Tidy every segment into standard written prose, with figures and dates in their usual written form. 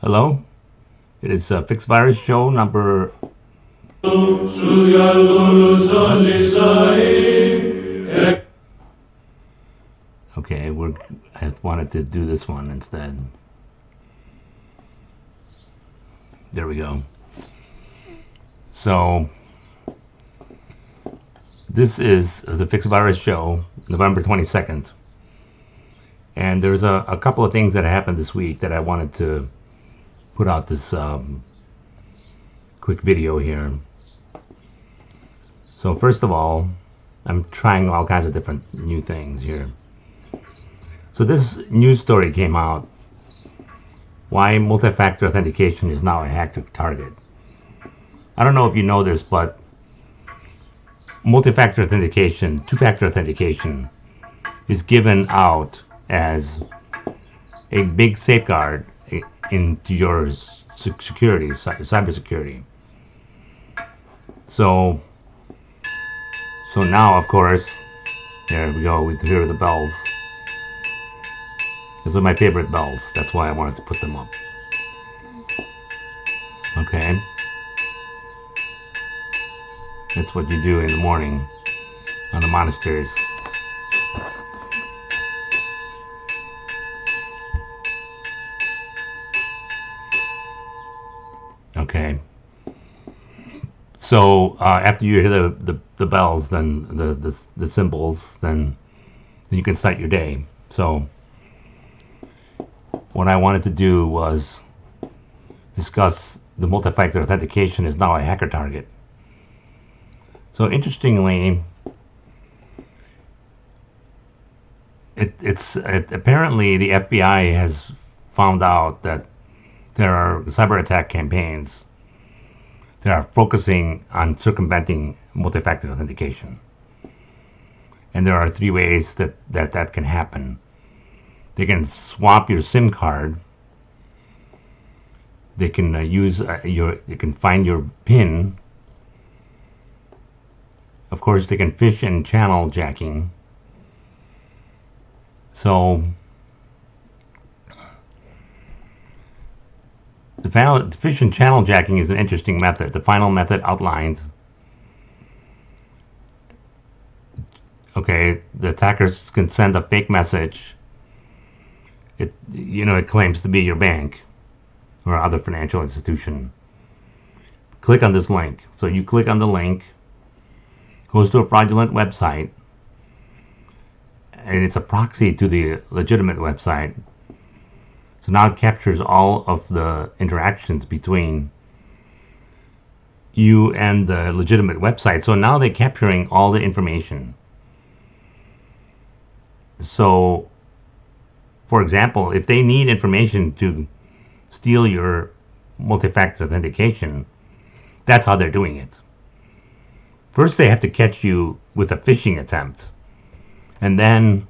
Hello, it is Fixvirus Show number. Okay, I wanted to do this one instead. There we go. So this is the Fixvirus Show, November 22nd. And there's a couple of things that happened this week that I wanted to put out this quick video here. So first of all, I'm trying all kinds of different new things here. So this news story came out, why multi-factor authentication is now a hacker target. I don't know if you know this, but multi-factor authentication, two-factor authentication, is given out as a big safeguard into your security, cybersecurity. So now, of course, there we go. We hear the bells. Those are my favorite bells. That's why I wanted to put them up. Okay. That's what you do in the morning on the monasteries. Okay. So after you hear the bells, then the symbols, then you can start your day. So what I wanted to do was discuss the multi-factor authentication is now a hacker target. So interestingly, apparently the FBI has found out that there are cyber attack campaigns that are focusing on circumventing multi-factor authentication. And there are three ways that can happen. They can swap your SIM card. They can they can find your PIN. Of course, they can phish and channel jacking. So the phish and channel jacking is an interesting method. The final method outlined. Okay, the attackers can send a fake message. It claims to be your bank or other financial institution. Click on this link. So you click on the link, goes to a fraudulent website, and it's a proxy to the legitimate website. So now it captures all of the interactions between you and the legitimate website. So now they're capturing all the information. So, for example, if they need information to steal your multi-factor authentication, that's how they're doing it. First, they have to catch you with a phishing attempt, and then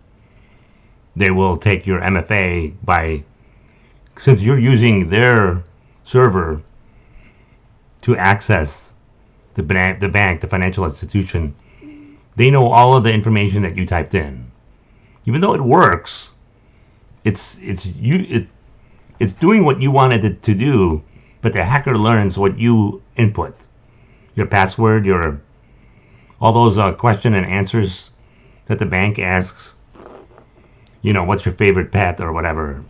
they will take your MFA by, since you're using their server to access the bank, the financial institution, they know all of the information that you typed in. Even though it works, it's doing what you wanted it to do, but the hacker learns what you input, your password, all those question and answers that the bank asks. What's your favorite pet or whatever,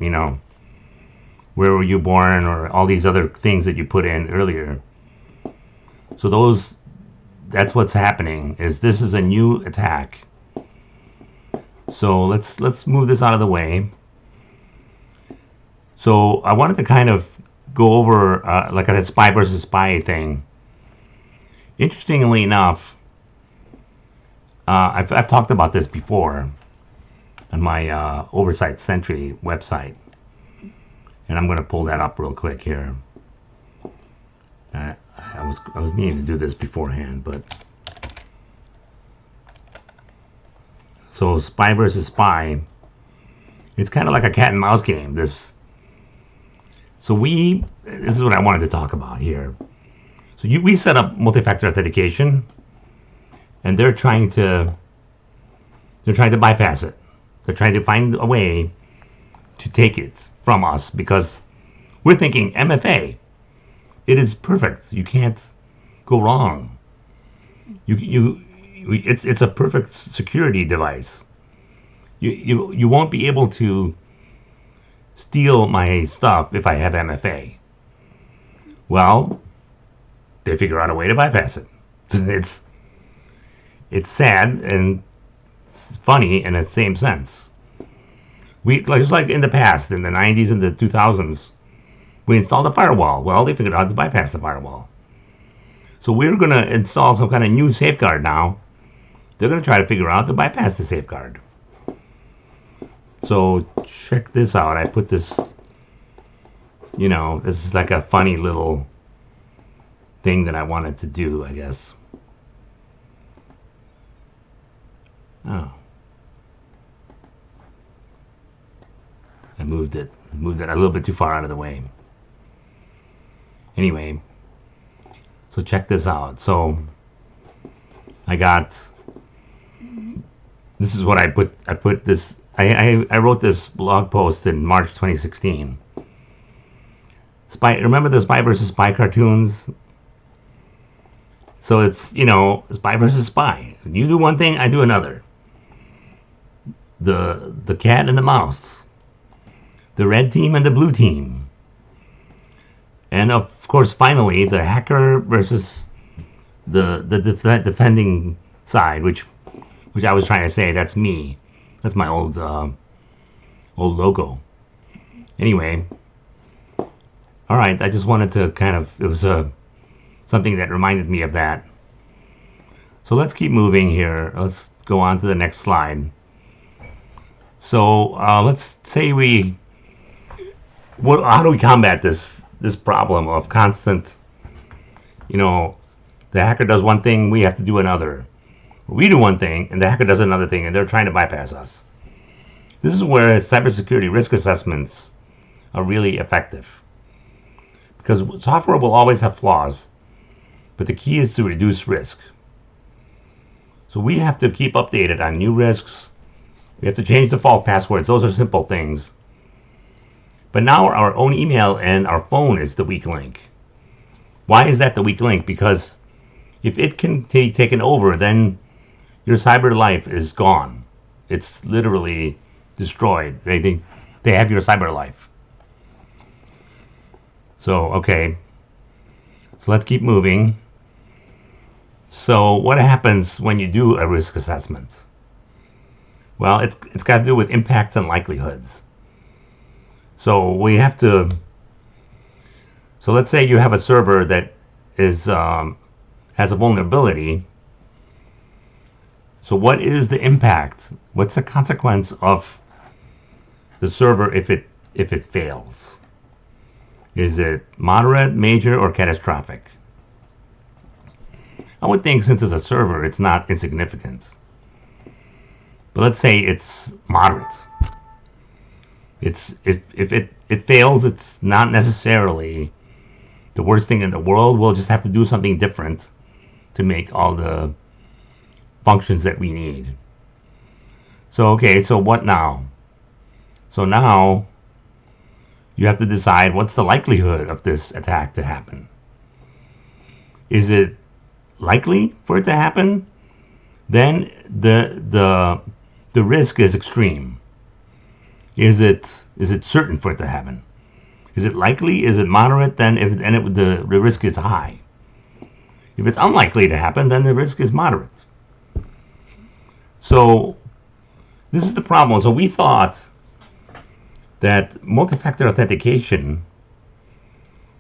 where were you born, or all these other things that you put in earlier. So that's what's happening. This is a new attack. So let's move this out of the way. So I wanted to kind of go over like that spy versus spy thing. Interestingly enough, I've talked about this before on my Oversight Sentry website, and I'm going to pull that up real quick here. I was meaning to do this beforehand, but so spy versus spy, it's kind of like a cat and mouse game. This is what I wanted to talk about here. So we set up multi-factor authentication, and they're trying to bypass it. They're trying to find a way to take it from us because We're thinking MFA. It is perfect. You can't go wrong. It's a perfect security device. You won't be able to steal my stuff if I have MFA. Well, they figure out a way to bypass it. It's sad and it's funny in the same sense. Just like in the past, in the 90s and the 2000s, we installed a firewall. Well, they figured out how to bypass the firewall. So we're going to install some kind of new safeguard now. They're going to try to figure out how to bypass the safeguard. So check this out. I put this, this is like a funny little thing that I wanted to do, I guess. Oh. I moved it a little bit too far out of the way. Anyway, so check this out. So I got, this is what I put this, I wrote this blog post in March 2016. Remember the Spy versus Spy cartoons? So it's, Spy versus Spy. You do one thing, I do another. The cat and the mouse. The red team and the blue team. And of course, finally, the hacker versus the defending side, which I was trying to say, that's me. That's my old logo. Anyway, all right. I just wanted to it was something that reminded me of that. So let's keep moving here. Let's go on to the next slide. So let's say how do we combat this problem of constant, the hacker does one thing, we have to do another. We do one thing, and the hacker does another thing, and they're trying to bypass us. This is where cybersecurity risk assessments are really effective. Because software will always have flaws, but the key is to reduce risk. So we have to keep updated on new risks. We have to change default passwords. Those are simple things. But now our own email and our phone is the weak link. Why is that the weak link? Because if it can be taken over, then your cyber life is gone. It's literally destroyed. They have your cyber life. So, okay. So let's keep moving. So what happens when you do a risk assessment? Well, it's got to do with impacts and likelihoods. So we have to. So let's say you have a server that has a vulnerability. So what is the impact? What's the consequence of the server if it fails? Is it moderate, major, or catastrophic? I would think since it's a server, it's not insignificant. But let's say it's moderate. If it fails, it's not necessarily the worst thing in the world. We'll just have to do something different to make all the functions that we need. So okay, so what now? So now you have to decide what's the likelihood of this attack to happen. Is it likely for it to happen? Then the risk is extreme. Is it certain for it to happen? Is it likely? Is it moderate? Then the risk is high. If it's unlikely to happen, then the risk is moderate. So this is the problem. So we thought that multi-factor authentication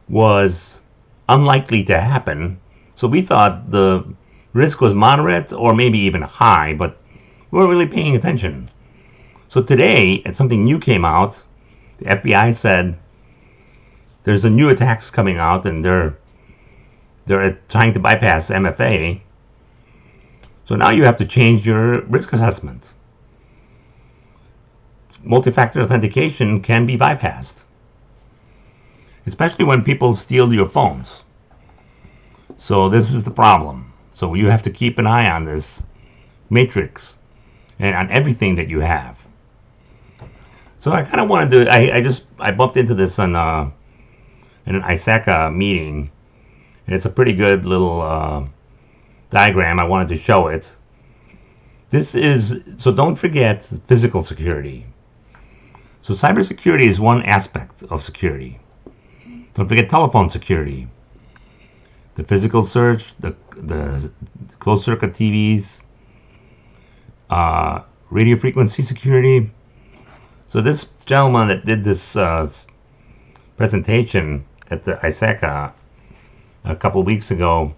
was unlikely to happen. So we thought the risk was moderate or maybe even high, but we weren't really paying attention. So today, something new came out. The FBI said there's a new attacks coming out, and they're trying to bypass MFA. So now you have to change your risk assessment. Multi-factor authentication can be bypassed, especially when people steal your phones. So this is the problem. So you have to keep an eye on this matrix and on everything that you have. So I kind of wanted to. I bumped into this on in an ISACA meeting, and it's a pretty good little diagram. I wanted to show it. This is, so don't forget physical security. So cybersecurity is one aspect of security. Don't forget telephone security. The physical search, the closed circuit TVs, radio frequency security. So this gentleman that did this presentation at the ISACA a couple of weeks ago,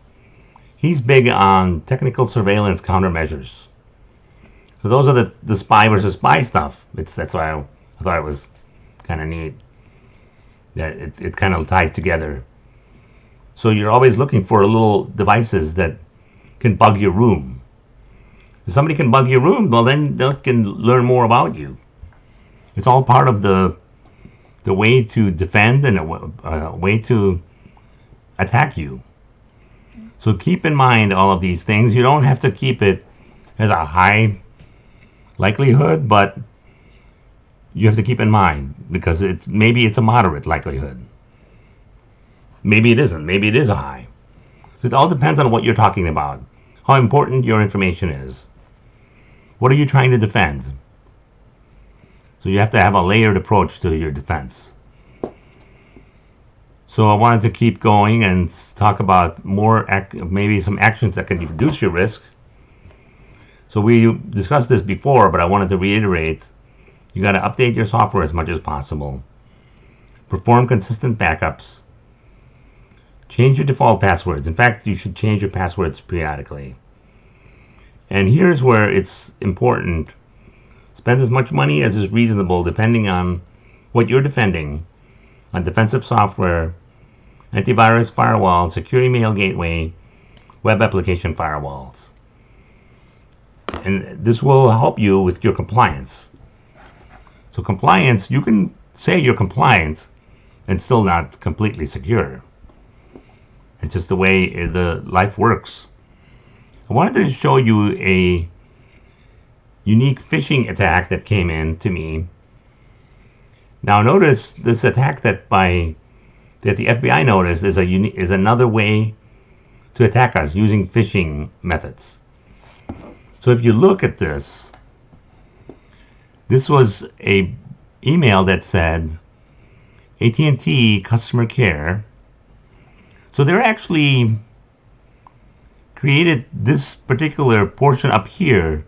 he's big on technical surveillance countermeasures. So those are the spy versus spy stuff. That's why I thought it was kind of neat that it kind of tied together. So you're always looking for little devices that can bug your room. If somebody can bug your room, well, then they can learn more about you. It's all part of the way to defend and a way to attack you. So keep in mind all of these things. You don't have to keep it as a high likelihood, but you have to keep in mind, because maybe it's a moderate likelihood. Maybe it isn't. Maybe it is a high. So it all depends on what you're talking about, how important your information is. What are you trying to defend? So you have to have a layered approach to your defense. So I wanted to keep going and talk about maybe some actions that can reduce your risk. So we discussed this before, but I wanted to reiterate. You got to update your software as much as possible. Perform consistent backups. Change your default passwords. In fact, you should change your passwords periodically. And here's where it's important. Spend as much money as is reasonable depending on what you're defending on defensive software, antivirus firewall, security mail gateway, web application firewalls. And this will help you with your compliance. So compliance, you can say you're compliant and still not completely secure. It's just the way the life works. I wanted to show you a unique phishing attack that came in to me. Now notice this attack that the FBI noticed is another way to attack us using phishing methods. So if you look at this was a email that said AT&T customer care. So they're actually created this particular portion up here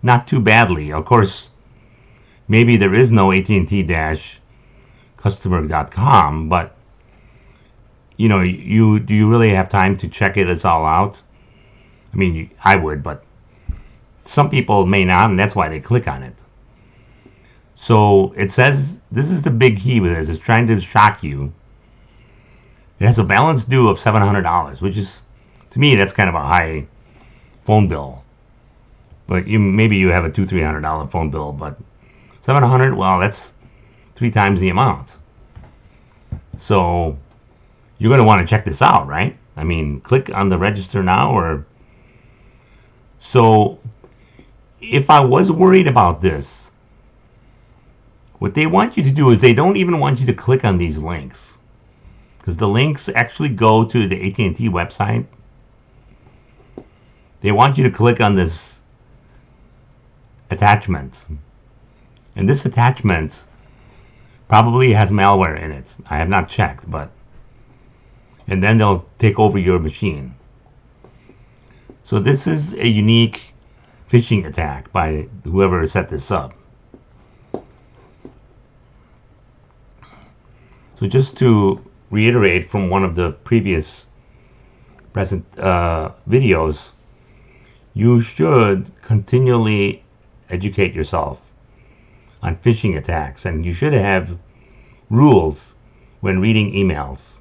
not too badly. Of course, maybe there is no AT&T-customer.com, but do you really have time to check it all out? I mean, I would, but some people may not, and that's why they click on it. So it says, this is the big key with this, it's trying to shock you. It has a balance due of $700, which is, to me, that's kind of a high phone bill. But maybe you have a $200-300 phone bill, but $700, well, that's 3 times the amount. So you're going to want to check this out, right? I mean, click on the register now, so if I was worried about this, what they want you to do is they don't even want you to click on these links, because the links actually go to the AT&T website. They want you to click on this attachment, and this attachment probably has malware in it. I have not checked, and then they'll take over your machine. So this is a unique phishing attack by whoever set this up. So just to reiterate from one of the previous videos, you should continually educate yourself on phishing attacks, and you should have rules when reading emails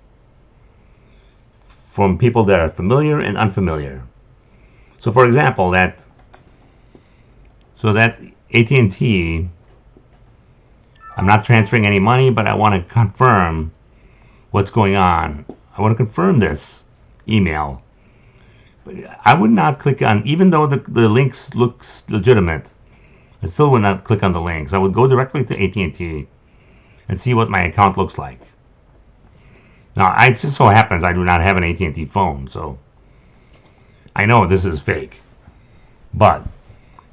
from people that are familiar and unfamiliar. So for example, that AT&T, I'm not transferring any money, but I want to confirm what's going on. I want to confirm this email. I would not click on, even though the links looks legitimate, I still would not click on the links. I would go directly to AT&T and see what my account looks like. Now, it just so happens I do not have an AT&T phone, so I know this is fake. But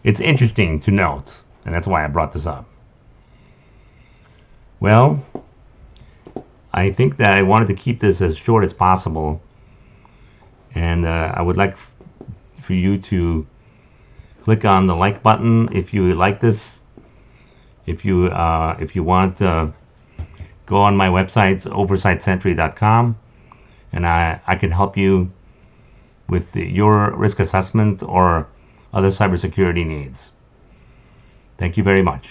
it's interesting to note, and that's why I brought this up. Well, I think that I wanted to keep this as short as possible, and I would like for you to click on the like button if you like this. If you want, go on my website, oversightsentry.com, and I can help you with your risk assessment or other cybersecurity needs. Thank you very much.